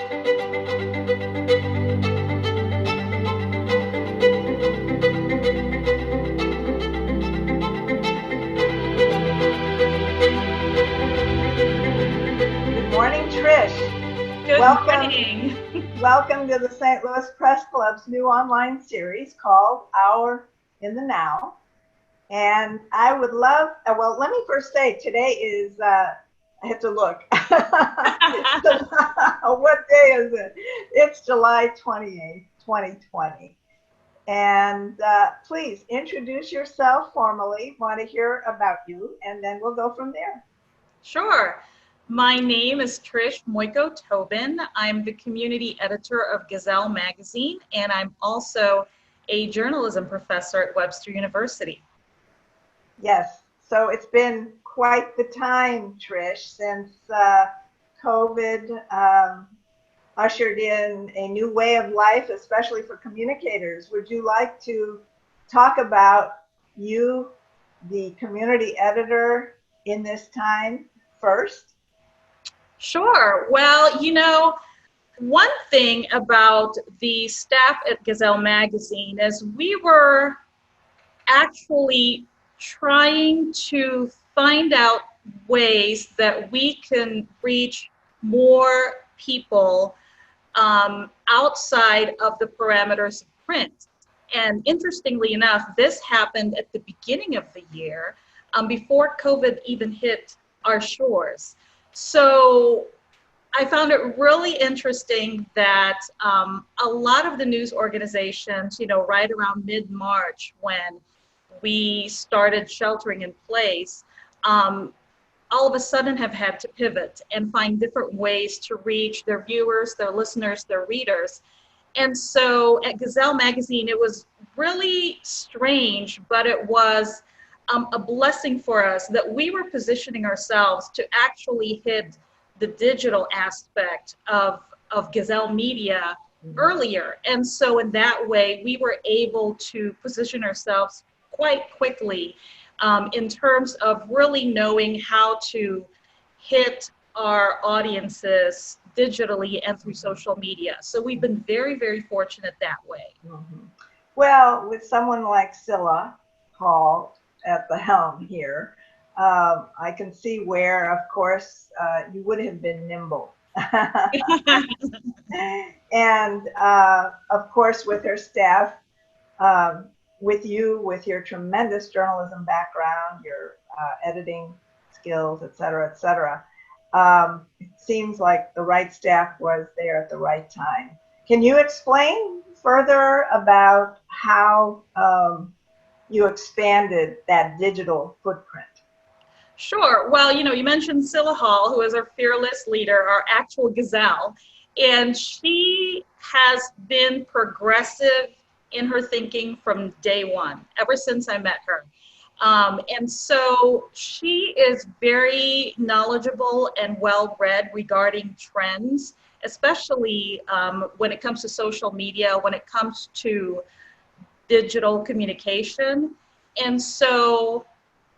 Good morning, Trish. Good morning. Welcome to the St. Louis Press Club's new online series called Hour in the Now. And I would love, well, let me first say today is, I have to look. What day is it? It's July 28th, 2020. And please introduce yourself formally. Want to hear about you, and then we'll go from there. Sure. My name is Trish Muyco-Tobin. I'm the community editor of Gazelle Magazine, and I'm also a journalism professor at Webster University. Yes, so it's been quite the time, Trish, since COVID ushered in a new way of life, especially for communicators. Would you like to talk about you, the community editor, in this time first? Sure. Well, one thing about the staff at Gazelle Magazine is we were actually trying to find out ways that we can reach more people outside of the parameters of print. And interestingly enough, this happened at the beginning of the year, before COVID even hit our shores. So I found it really interesting that a lot of the news organizations, right around mid-March when we started sheltering in place, all of a sudden have had to pivot and find different ways to reach their viewers, their listeners, their readers. And so at Gazelle Magazine, it was really strange, but it was a blessing for us that we were positioning ourselves to actually hit the digital aspect of Gazelle Media earlier. And so in that way, we were able to position ourselves quite quickly in terms of really knowing how to hit our audiences digitally and through social media. So we've been very, very fortunate that way. Mm-hmm. Well, with someone like Scylla Hall at the helm here, I can see where, of course, you would have been nimble. And of course, with her staff, with you, with your tremendous journalism background, your editing skills, et cetera, it seems like the right staff was there at the right time. Can you explain further about how you expanded that digital footprint? Sure. Well, you mentioned Scylla Hall, who is our fearless leader, our actual gazelle, and she has been progressive in her thinking from day one, ever since I met her. And so she is very knowledgeable and well-read regarding trends, especially when it comes to social media, when it comes to digital communication. And so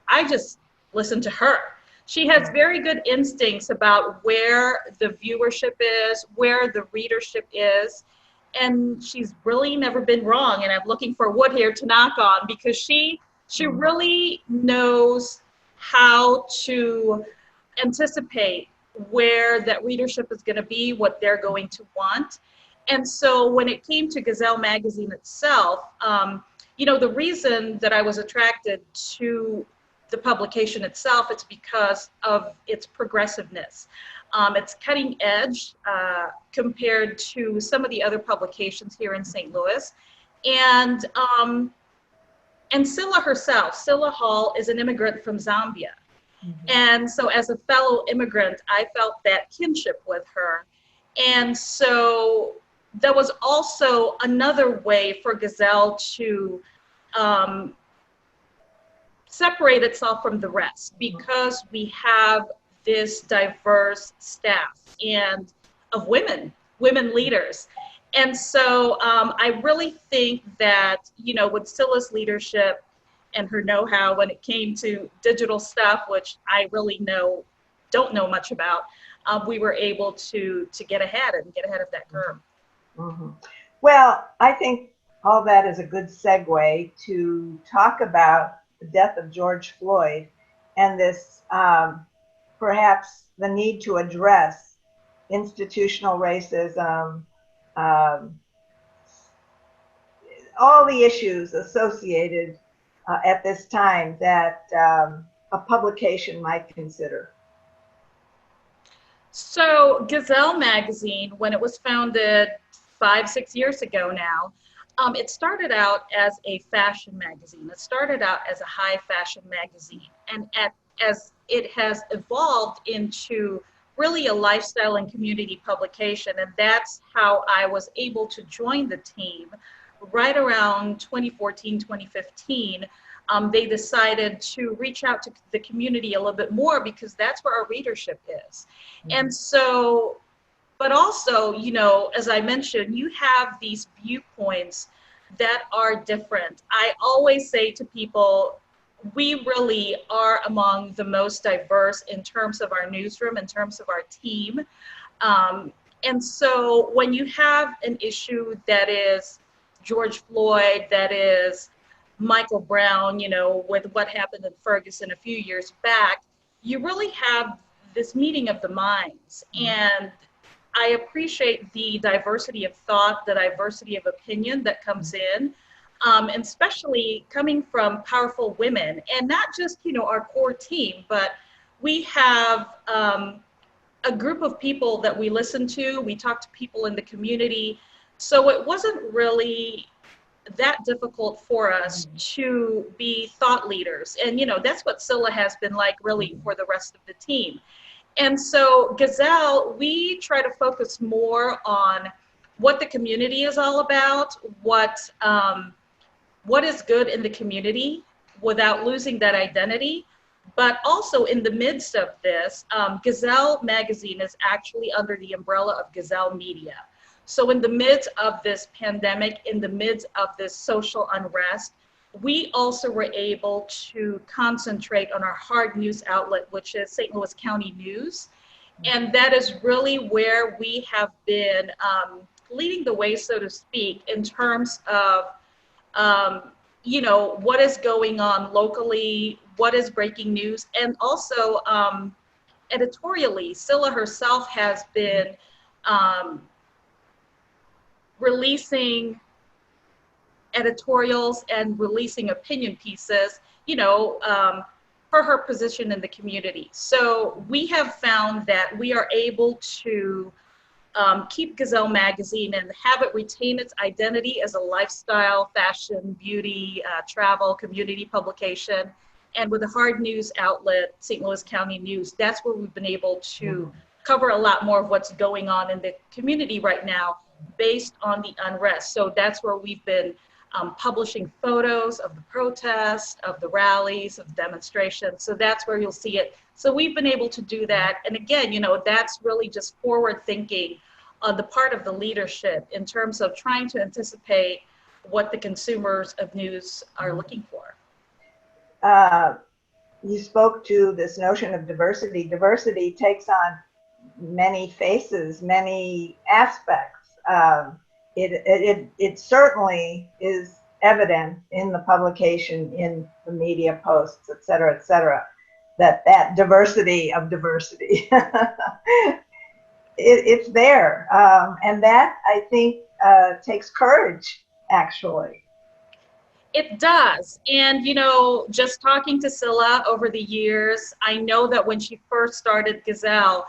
I just listen to her. She has very good instincts about where the viewership is, where the readership is, and she's really never been wrong. And I'm looking for wood here to knock on, because she really knows how to anticipate where that readership is going to be, what they're going to want. And so when it came to Gazelle Magazine itself, the reason that I was attracted to the publication itself, it's because of its progressiveness. It's cutting edge compared to some of the other publications here in St. Louis. And Scylla herself, Scylla Hall, is an immigrant from Zambia. Mm-hmm. And so as a fellow immigrant, I felt that kinship with her. And so there was also another way for Gazelle to separate itself from the rest, because we have this diverse staff and of women leaders. And so I really think that, with Scylla's leadership and her know-how when it came to digital stuff, which I really don't know much about, we were able to get ahead of that curve. Mm-hmm. Well, I think all that is a good segue to talk about the death of George Floyd and this perhaps the need to address institutional racism, all the issues associated at this time that a publication might consider. So Gazelle Magazine, when it was founded 5-6 years ago now, it started out as a fashion magazine. It started out as a high fashion magazine. And as it has evolved into really a lifestyle and community publication, and that's how I was able to join the team right around 2014, 2015. They decided to reach out to the community a little bit more because that's where our readership is. Mm-hmm. And so, but also, you know, as I mentioned, you have these viewpoints that are different. I always say to people, we really are among the most diverse in terms of our newsroom, in terms of our team. And so when you have an issue that is George Floyd, that is Michael Brown, you know, with what happened in Ferguson a few years back, you really have this meeting of the minds. And I appreciate the diversity of thought, the diversity of opinion that comes in, and especially coming from powerful women, and not just, you know, our core team, but we have a group of people that we listen to, we talk to people in the community. So it wasn't really that difficult for us to be thought leaders. And, you know, that's what Scylla has been like really for the rest of the team. And so Gazelle, we try to focus more on what the community is all about, what is good in the community without losing that identity. But also in the midst of this, Gazelle Magazine is actually under the umbrella of Gazelle Media. So in the midst of this pandemic, in the midst of this social unrest, we also were able to concentrate on our hard news outlet, which is St. Louis County News. And that is really where we have been leading the way, so to speak, in terms of, you know, what is going on locally, what is breaking news, and also editorially, Scylla herself has been releasing editorials and releasing opinion pieces, you know, for her position in the community. So we have found that we are able to keep Gazelle Magazine and have it retain its identity as a lifestyle, fashion, beauty, travel, community publication. And with a hard news outlet, St. Louis County News, that's where we've been able to cover a lot more of what's going on in the community right now based on the unrest. So that's where we've been publishing photos of the protests, of the rallies, of demonstrations. So that's where you'll see it. So we've been able to do that. And again, you know, that's really just forward thinking on the part of the leadership in terms of trying to anticipate what the consumers of news are looking for. You spoke to this notion of diversity. Diversity takes on many faces, many aspects. It certainly is evident in the publication, in the media posts, et cetera, that diversity of diversity, it's there. And that, I think, takes courage, actually. It does. And, you know, just talking to Scylla over the years, I know that when she first started Gazelle,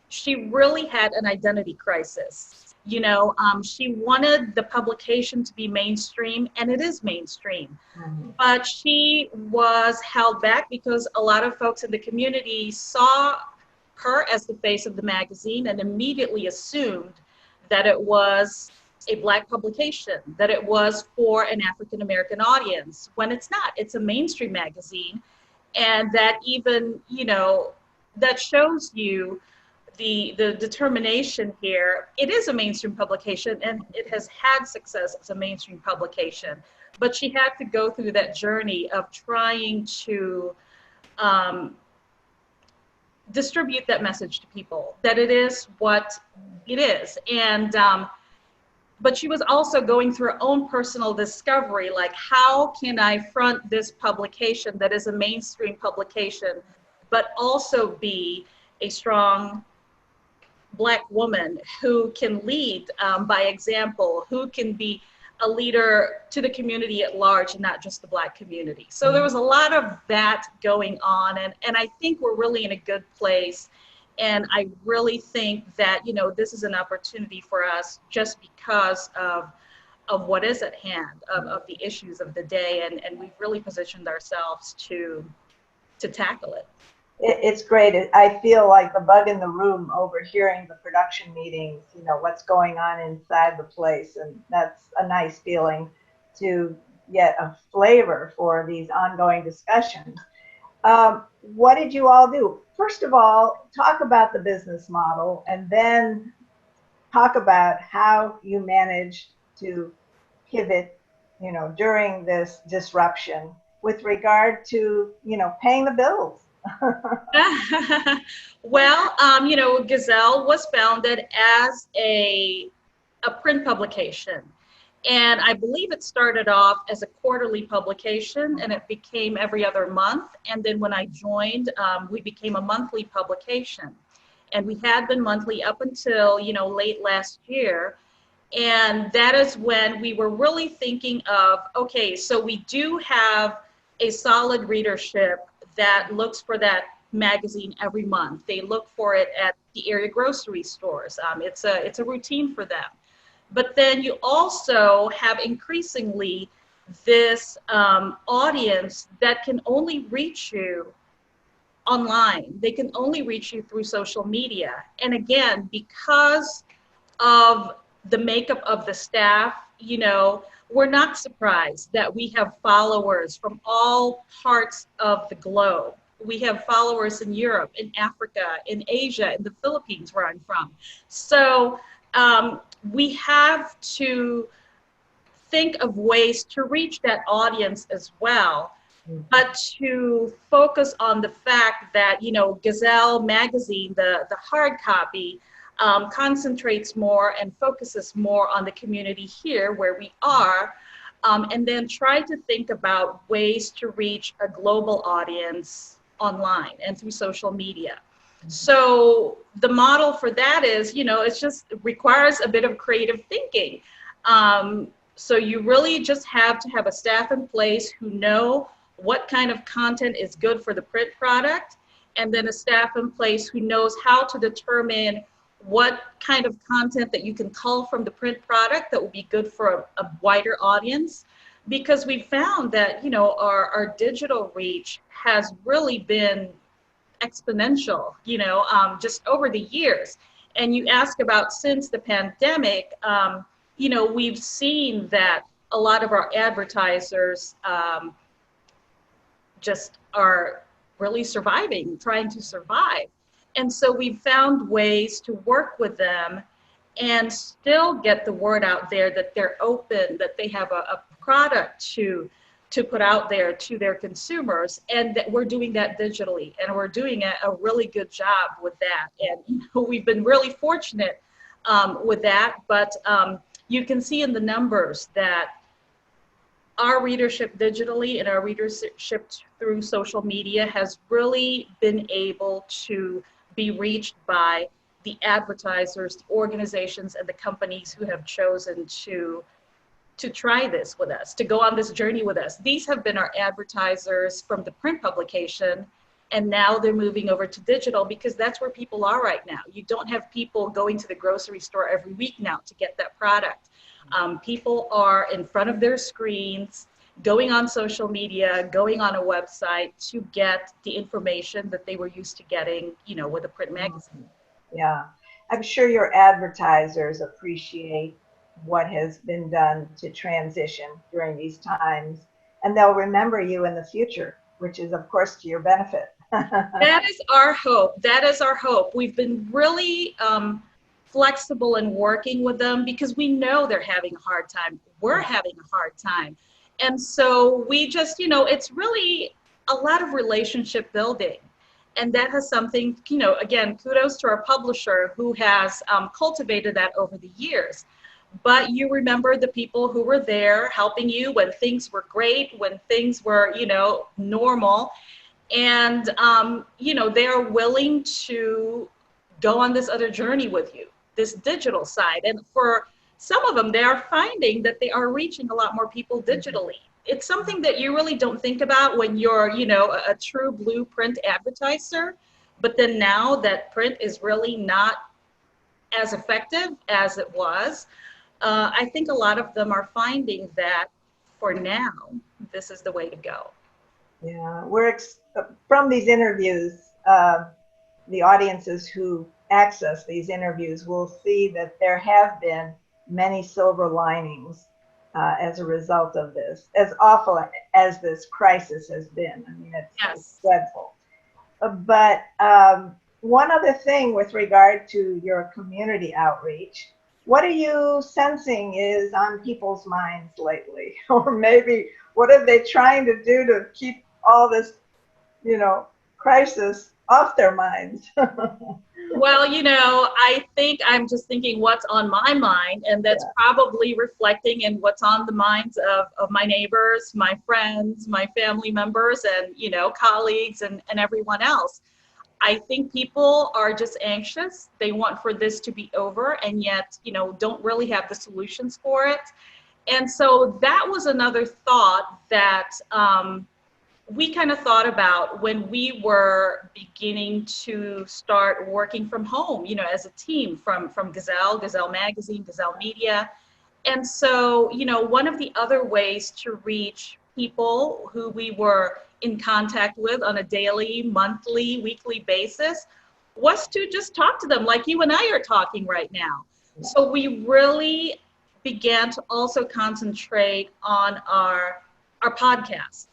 she really had an identity crisis. You know, she wanted the publication to be mainstream, and it is mainstream. But she was held back because a lot of folks in the community saw her as the face of the magazine and immediately assumed that it was a Black publication, that it was for an African-American audience, when it's not. It's a mainstream magazine. And that even, you know, that shows you the determination here. It is a mainstream publication and it has had success as a mainstream publication, but she had to go through that journey of trying to distribute that message to people, that it is what it is. And but she was also going through her own personal discovery, like, how can I front this publication that is a mainstream publication, but also be a strong Black woman who can lead by example, who can be a leader to the community at large and not just the Black community. So there was a lot of that going on, and I think we're really in a good place. And I really think that, you know, this is an opportunity for us just because of what is at hand, of the issues of the day, and we've really positioned ourselves to tackle it. It's great. I feel like the bug in the room overhearing the production meetings, you know, what's going on inside the place. And that's a nice feeling to get a flavor for these ongoing discussions. What did you all do? First of all, talk about the business model, and then talk about how you managed to pivot, you know, during this disruption with regard to, you know, paying the bills. Well, you know, Gazelle was founded as a print publication. And I believe it started off as a quarterly publication, and it became every other month. And then when I joined, we became a monthly publication. And we had been monthly up until, you know, late last year. And that is when we were really thinking of, okay, so we do have a solid readership that looks for that magazine every month. They look for it at the area grocery stores. It's a routine for them. But then you also have increasingly this audience that can only reach you online. They can only reach you through social media. And again, because of the makeup of the staff, you know, we're not surprised that we have followers from all parts of the globe. We have followers in Europe, in Africa, in Asia, in the Philippines, where I'm from. So we have to think of ways to reach that audience as well, but to focus on the fact that, you know, Gazelle Magazine, the hard copy, concentrates more and focuses more on the community here where we are, and then try to think about ways to reach a global audience online and through social media. So the model for that is, you know, it requires a bit of creative thinking. So you really just have to have a staff in place who know what kind of content is good for the print product, and then a staff in place who knows how to determine what kind of content that you can cull from the print product that will be good for a wider audience. Because we found that, you know, our digital reach has really been exponential, you know, just over the years. And you ask about since the pandemic, you know, we've seen that a lot of our advertisers just are really surviving, trying to survive. And so we found ways to work with them and still get the word out there that they're open, that they have a product to put out there to their consumers, and that we're doing that digitally, and we're doing a really good job with that. And you know, we've been really fortunate with that, but you can see in the numbers that our readership digitally and our readership through social media has really been able to be reached by the advertisers, the organizations, and the companies who have chosen to try this with us, to go on this journey with us. These have been our advertisers from the print publication, and now they're moving over to digital because that's where people are right now. You don't have people going to the grocery store every week now to get that product. People are in front of their screens, going on social media, going on a website to get the information that they were used to getting, you know, with a print magazine. Yeah, I'm sure your advertisers appreciate what has been done to transition during these times, and they'll remember you in the future, which is of course to your benefit. That is our hope. That is our hope. We've been really flexible in working with them because we know they're having a hard time. We're having a hard time. And so we just, you know, it's really a lot of relationship building. And that has something, again, kudos to our publisher who has cultivated that over the years. But you remember the people who were there helping you when things were great, when things were, normal. And, they are willing to go on this other journey with you, this digital side. And for some of them, they are finding that they are reaching a lot more people digitally. It's something that you really don't think about when you're, a true blueprint advertiser. But then now that print is really not as effective as it was, I think a lot of them are finding that for now, this is the way to go. Yeah, from these interviews, the audiences who access these interviews will see that there have been many silver linings as a result of this, as awful as this crisis has been. I mean, it's dreadful. But one other thing with regard to your community outreach, what are you sensing is on people's minds lately? Or maybe what are they trying to do to keep all this, crisis off their minds? Well, I think I'm just thinking what's on my mind, and that's probably reflecting in what's on the minds of my neighbors, my friends, my family members, and, colleagues and everyone else. I think people are just anxious. They want for this to be over, and yet, don't really have the solutions for it. And so that was another thought that we kind of thought about when we were beginning to start working from home, as a team from Gazelle Magazine, Gazelle Media. And so, one of the other ways to reach people who we were in contact with on a daily, monthly, weekly basis was to just talk to them like you and I are talking right now. So we really began to also concentrate on our podcasts.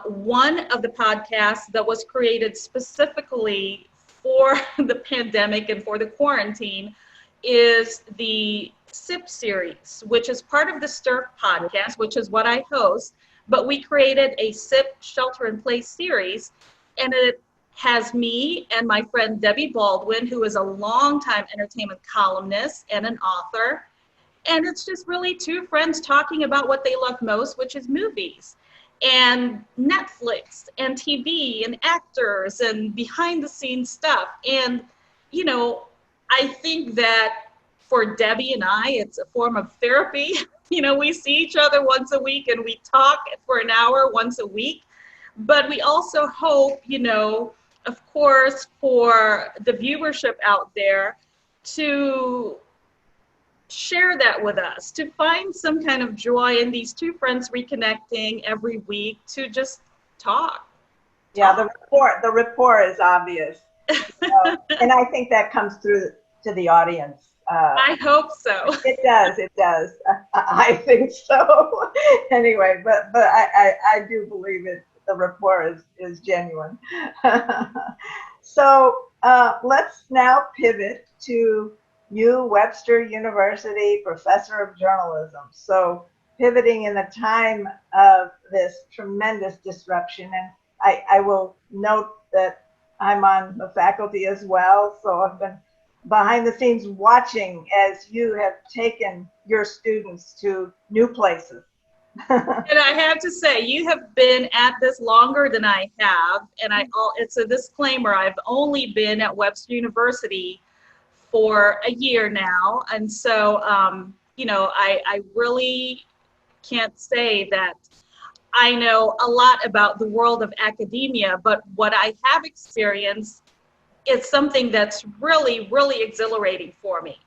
One of the podcasts that was created specifically for the pandemic and for the quarantine is the SIP series, which is part of the STIR podcast, which is what I host. But we created a SIP Shelter in Place series, and it has me and my friend Debbie Baldwin, who is a longtime entertainment columnist and an author. And it's just really two friends talking about what they love most, which is movies and Netflix and TV and actors and behind the scenes stuff. And, I think that for Debbie and I, it's a form of therapy. We see each other once a week and we talk for an hour once a week. But we also hope, of course, for the viewership out there to share that with us, to find some kind of joy in these two friends reconnecting every week to just talk. Yeah, the rapport is obvious. And I think that comes through to the audience. I hope so. It does. I think so. Anyway, but I do believe it. The rapport is genuine. So let's now pivot to you, Webster University professor of journalism. So pivoting in the time of this tremendous disruption, and I will note that I'm on the faculty as well, so I've been behind the scenes watching as you have taken your students to new places. And I have to say, you have been at this longer than I have, and it's a disclaimer, I've only been at Webster University for a year now, and so I really can't say that I know a lot about the world of academia, but what I have experienced is something that's really, really exhilarating for me.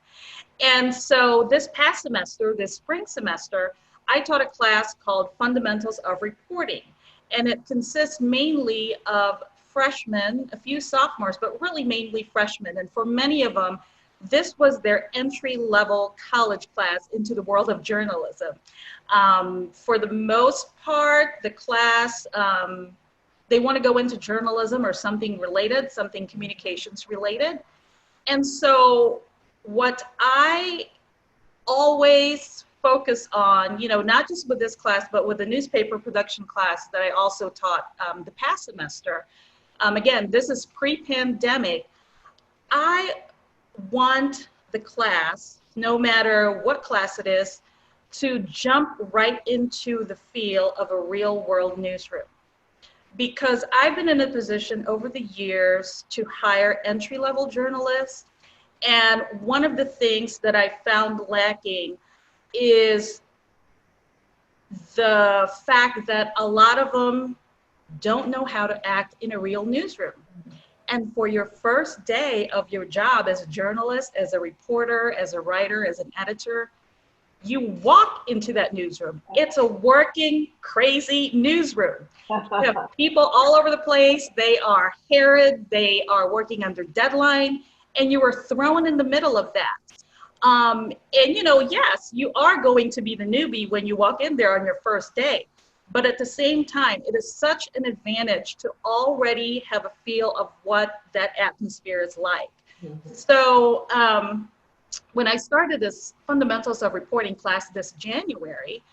And so this past semester, this spring semester, I taught a class called Fundamentals of Reporting, and it consists mainly of freshmen, a few sophomores, but really mainly freshmen. And for many of them, this was their entry-level college class into the world of journalism. For the most part, the class, they want to go into journalism or something related, something communications related. And so what I always focus on, not just with this class, but with the newspaper production class that I also taught the past semester, Again, this is pre-pandemic. I want the class, no matter what class it is, to jump right into the feel of a real world newsroom. Because I've been in a position over the years to hire entry-level journalists, and one of the things that I found lacking is the fact that a lot of them don't know how to act in a real newsroom. And for your first day of your job as a journalist, as a reporter, as a writer, as an editor, you walk into that newsroom. It's a working, crazy newsroom. You have people all over the place. They are harried. They are working under deadline. And you are thrown in the middle of that. And, you know, yes, you are going to be the newbie when you walk in there on your first day. But at the same time, it is such an advantage to already have a feel of what that atmosphere is like. Mm-hmm. So when I started this Fundamentals of Reporting class this January,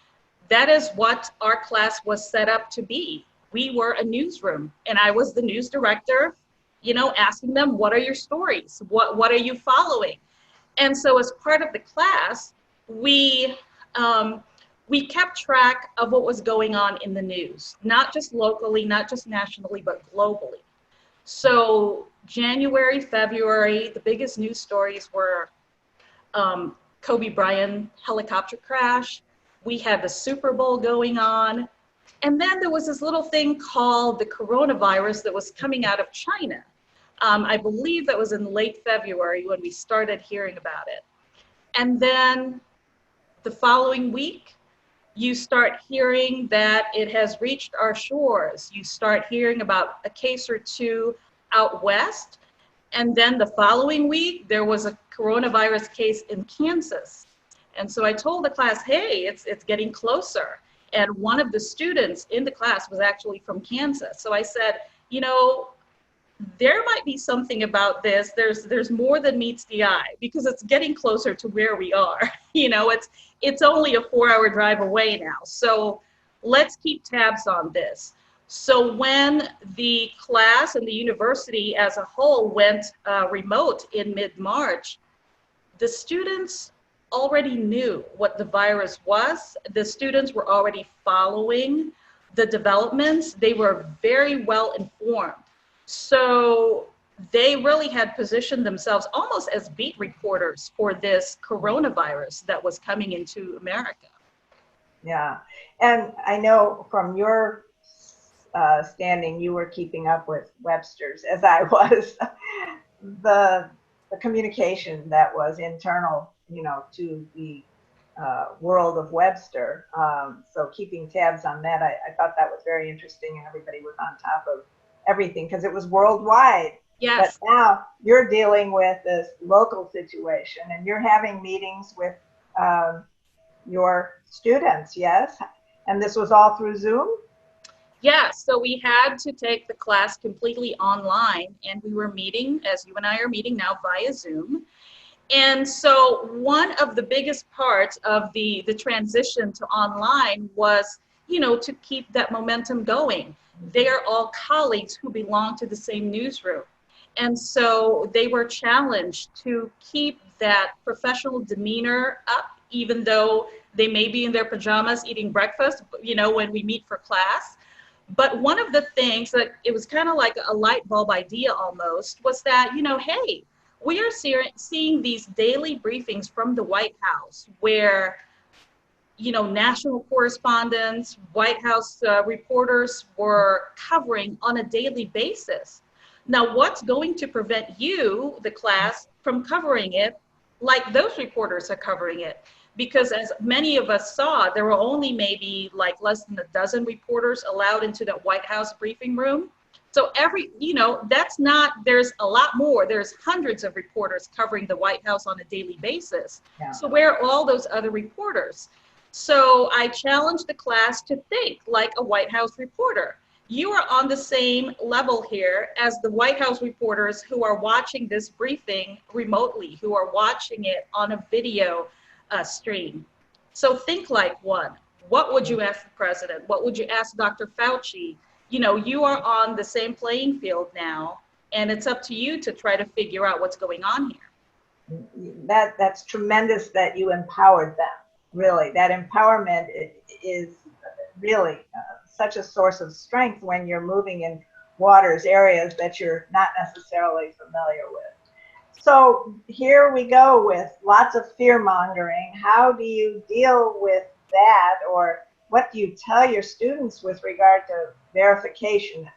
that is what our class was set up to be. We were a newsroom, and I was the news director, you know, asking them, what are your stories? What are you following? And so as part of the class, we kept track of what was going on in the news, not just locally, not just nationally, but globally. So January, February, the biggest news stories were Kobe Bryant helicopter crash. We had the Super Bowl going on. And then there was this little thing called the coronavirus that was coming out of China. I believe that was in late February when we started hearing about it. And then the following week, you start hearing that it has reached our shores. You start hearing about a case or two out west. And then the following week, there was a coronavirus case in Kansas. And so I told the class, hey, it's getting closer. And one of the students in the class was actually from Kansas. So I said, you know, there might be something about this. There's more than meets the eye, because it's getting closer to where we are. You know, it's only a 4-hour drive away now. So let's keep tabs on this. So when the class and the university as a whole went remote in mid-March, the students already knew what the virus was. The students were already following the developments. They were very well informed. So they really had positioned themselves almost as beat reporters for this coronavirus that was coming into America. Yeah, and I know from your standing, you were keeping up with Webster's, as I was. the communication that was internal, you know, to the world of Webster. So keeping tabs on that, I thought that was very interesting, and everybody was on top of everything because it was worldwide. Yes. But now you're dealing with this local situation, and you're having meetings with your students, yes? And this was all through Zoom? Yeah, so we had to take the class completely online, and we were meeting, as you and I are meeting now, via Zoom. And so one of the biggest parts of the transition to online was, you know, to keep that momentum going. They are all colleagues who belong to the same newsroom. And so they were challenged to keep that professional demeanor up, even though they may be in their pajamas eating breakfast, you know, when we meet for class. But one of the things that it was kind of like a light bulb idea almost was that, you know, hey, we are seeing these daily briefings from the White House where, you know, national correspondents, White House reporters were covering on a daily basis. Now, what's going to prevent you, the class, from covering it like those reporters are covering it? Because as many of us saw, there were only maybe like less than a dozen reporters allowed into the White House briefing room. So you know, that's not, there's a lot more. There's hundreds of reporters covering the White House on a daily basis. Yeah. So where are all those other reporters? So I challenged the class to think like a White House reporter. You are on the same level here as the White House reporters who are watching this briefing remotely, who are watching it on a video stream. So think like one. What would you ask the president? What would you ask Dr. Fauci? you are on the same playing field now, and it's up to you to try to figure out what's going on here. That's tremendous that you empowered them. Really, that empowerment is really such a source of strength when you're moving in waters, areas that you're not necessarily familiar with. So here we go with lots of fear mongering. How do you deal with that, or what do you tell your students with regard to verification,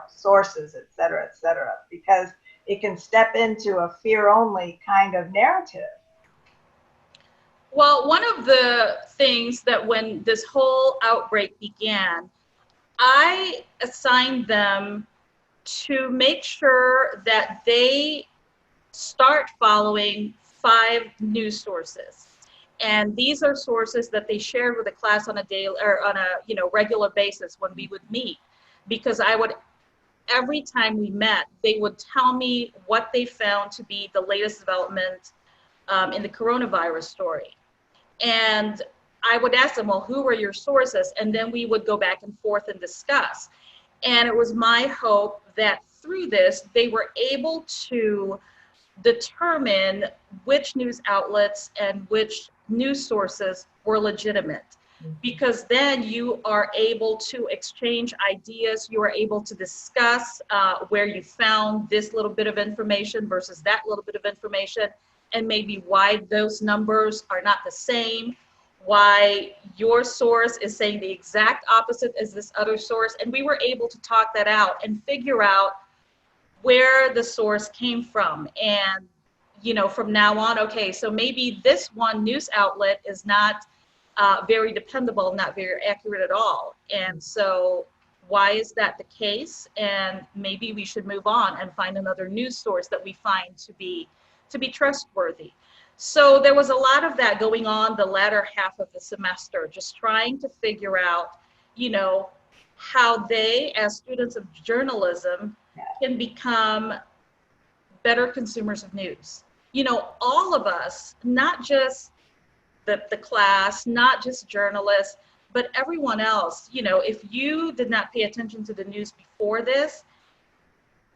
sources, et cetera, because it can step into a fear-only kind of narrative. Well, one of the things that when this whole outbreak began, I assigned them to make sure that they start following 5 news sources. And these are sources that they shared with the class on a daily or on a regular basis when we would meet, because every time we met, they would tell me what they found to be the latest development in the coronavirus story. And I would ask them, well, who were your sources? And then we would go back and forth and discuss. And it was my hope that through this, they were able to determine which news outlets and which news sources were legitimate. Because then you are able to exchange ideas, you are able to discuss where you found this little bit of information versus that little bit of information, and maybe why those numbers are not the same, why your source is saying the exact opposite as this other source. And we were able to talk that out and figure out where the source came from. And, from now on, okay, so maybe this one news outlet is not very dependable, not very accurate at all. And so why is that the case? And maybe we should move on and find another news source that we find to be trustworthy. So there was a lot of that going on the latter half of the semester, just trying to figure out, how they, as students of journalism, can become better consumers of news. All of us, not just the class, not just journalists, but everyone else, if you did not pay attention to the news before this,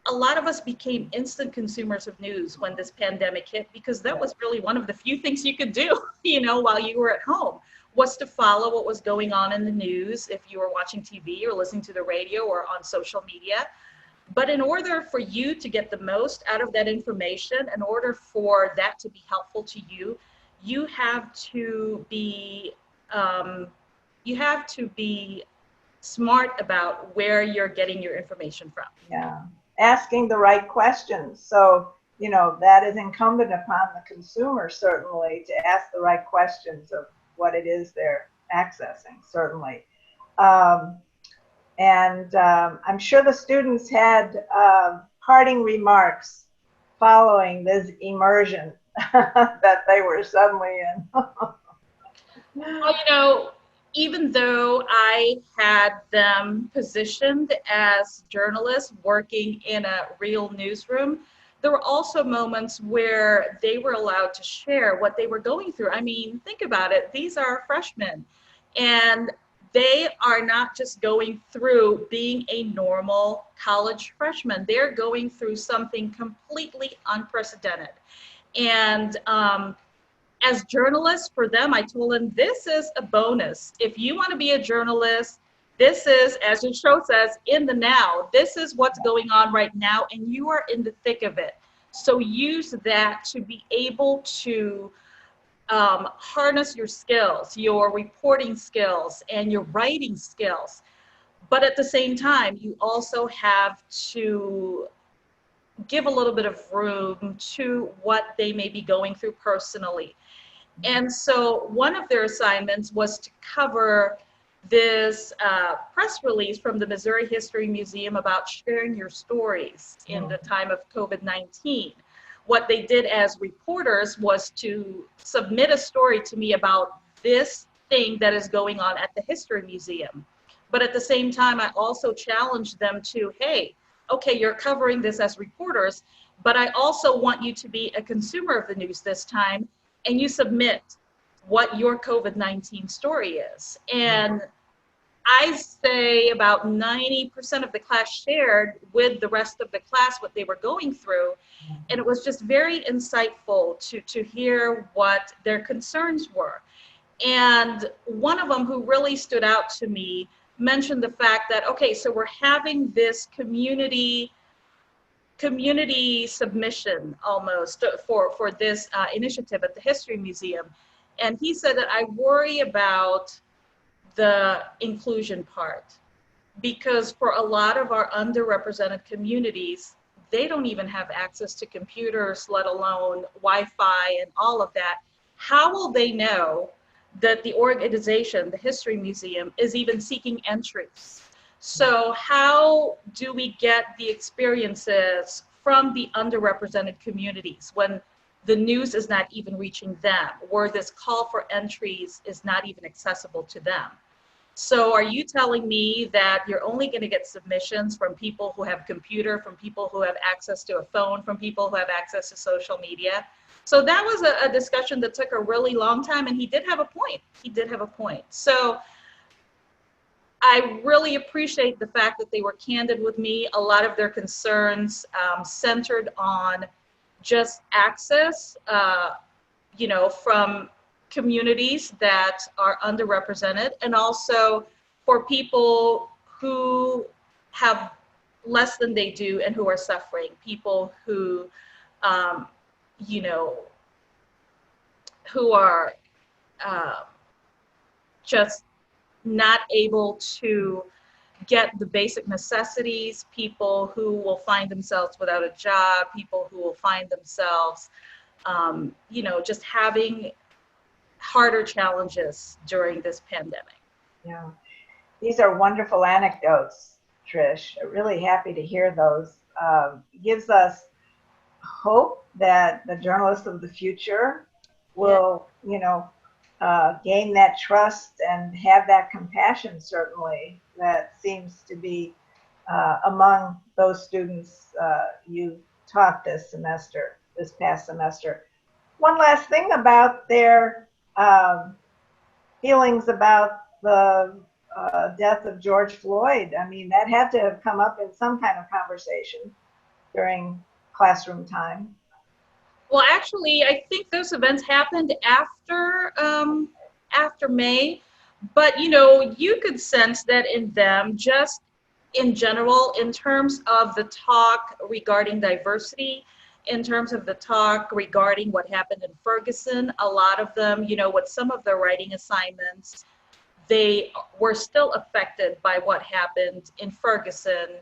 a lot of us became instant consumers of news when this pandemic hit, because that was really one of the few things you could do, while you were at home, was to follow what was going on in the news if you were watching TV or listening to the radio or on social media. But in order for you to get the most out of that information, in order for that to be helpful to you, you have to be smart about where you're getting your information from. Yeah, asking the right questions. So, that is incumbent upon the consumer, certainly, to ask the right questions of what it is they're accessing, certainly. And I'm sure the students had parting remarks following this immersion that they were suddenly in. Well, even though I had them positioned as journalists working in a real newsroom, there were also moments where they were allowed to share what they were going through. I mean, think about it. These are freshmen, and they are not just going through being a normal college freshman. They're going through something completely unprecedented. And as journalists, for them, I told them, this is a bonus. If you want to be a journalist, this is, as the show says, in the now. This is what's going on right now, and you are in the thick of it. So use that to be able to harness your skills, your reporting skills, and your writing skills. But at the same time, you also have to give a little bit of room to what they may be going through personally. And so one of their assignments was to cover this press release from the Missouri History Museum about sharing your stories in the time of COVID-19. What they did as reporters was to submit a story to me about this thing that is going on at the History Museum. But at the same time, I also challenged them to, hey, okay, you're covering this as reporters, but I also want you to be a consumer of the news this time, and you submit what your COVID-19 story is. And I say about 90% of the class shared with the rest of the class what they were going through. And it was just very insightful to hear what their concerns were. And one of them who really stood out to me mentioned the fact that, okay, so we're having this community submission almost for this initiative at the History Museum. And he said that I worry about the inclusion part, because for a lot of our underrepresented communities, they don't even have access to computers, let alone Wi-Fi and all of that. How will they know that the organization, the History Museum, is even seeking entries? So how do we get the experiences from the underrepresented communities when the news is not even reaching them, where this call for entries is not even accessible to them? So are you telling me that you're only going to get submissions from people who have a computer, from people who have access to a phone, from people who have access to social media? So that was a discussion that took a really long time, and he did have a point. He did have a point. So I really appreciate the fact that they were candid with me. A lot of their concerns centered on just access, from communities that are underrepresented, and also for people who have less than they do and who are suffering, people who, who are just not able to get the basic necessities, people who will find themselves without a job, people who will find themselves, just having harder challenges during this pandemic. Yeah, these are wonderful anecdotes, Trish. Really happy to hear those. Gives us hope that the journalists of the future will, gain that trust and have that compassion, certainly, that seems to be among those students you taught this past semester. One last thing about their feelings about the death of George Floyd. I mean, that had to have come up in some kind of conversation during classroom time. Well, actually, I think those events happened after May, but you could sense that in them, just in general, in terms of the talk regarding diversity, in terms of the talk regarding what happened in Ferguson, a lot of them, with some of their writing assignments, they were still affected by what happened in Ferguson,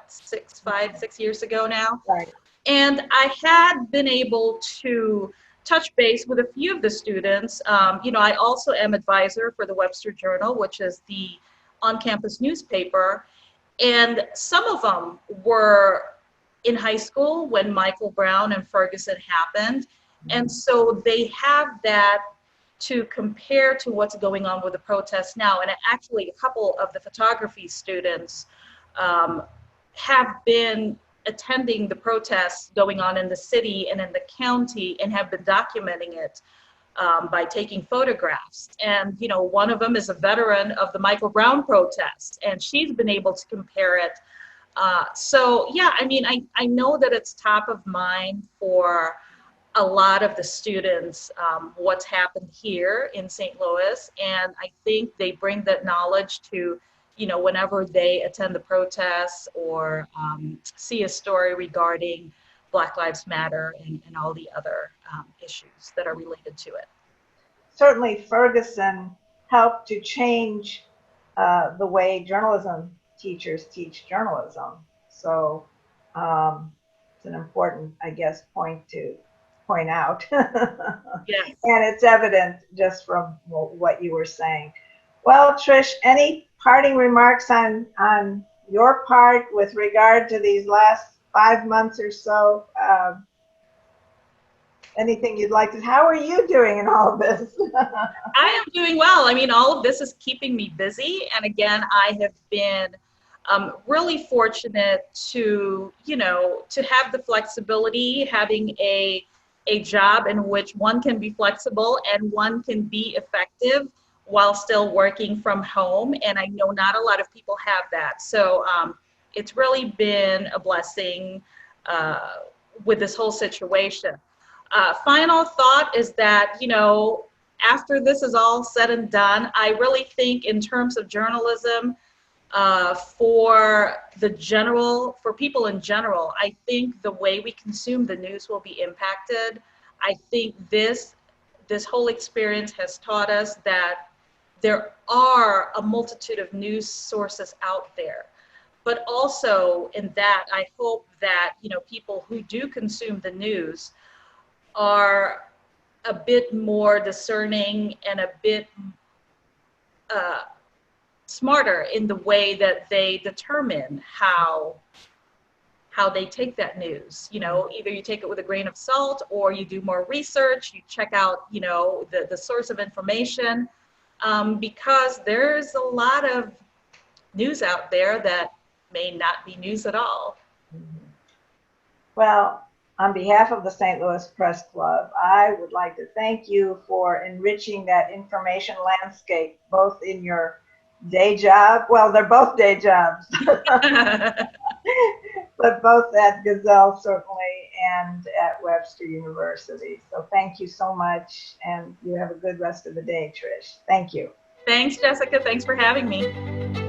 6 years ago now. Right. And I had been able to touch base with a few of the students. I also am advisor for the Webster Journal, which is the on-campus newspaper. And some of them were in high school when Michael Brown and Ferguson happened. And so they have that to compare to what's going on with the protests now. And actually, a couple of the photography students have been attending the protests going on in the city and in the county and have been documenting it by taking photographs. And, one of them is a veteran of the Michael Brown protests, and she's been able to compare it. So, yeah, I mean, I know that it's top of mind for a lot of the students, what's happened here in St. Louis. And I think they bring that knowledge to, whenever they attend the protests or see a story regarding Black Lives Matter and all the other issues that are related to it. Certainly Ferguson helped to change the way journalism teachers teach journalism. So it's an important, I guess, point to point out. Yes. And it's evident just from what you were saying. Well, Trish, any parting remarks on your part with regard to these last 5 months or so? Anything you'd like to, how are you doing in all of this? I am doing well. I mean, all of this is keeping me busy. And again, I have been really fortunate to have the flexibility, having a job in which one can be flexible and one can be effective while still working from home. And I know not a lot of people have that. So it's really been a blessing with this whole situation. Final thought is that, you know, after this is all said and done, I really think in terms of journalism, for people in general, I think the way we consume the news will be impacted. I think this whole experience has taught us that there are a multitude of news sources out there. But also in that, I hope that, you know, people who do consume the news are a bit more discerning and a bit smarter in the way that they determine how they take that news. You know, either you take it with a grain of salt or you do more research, you check out, you know, the source of information, because there's a lot of news out there that may not be news at all. Well, on behalf of the St. Louis Press Club, I would like to thank you for enriching that information landscape, both in your day job. Well, they're both day jobs, but both at Gazelle certainly and at Webster University. So thank you so much, and you have a good rest of the day, Trish. Thank you. Thanks, Jessica. Thanks for having me.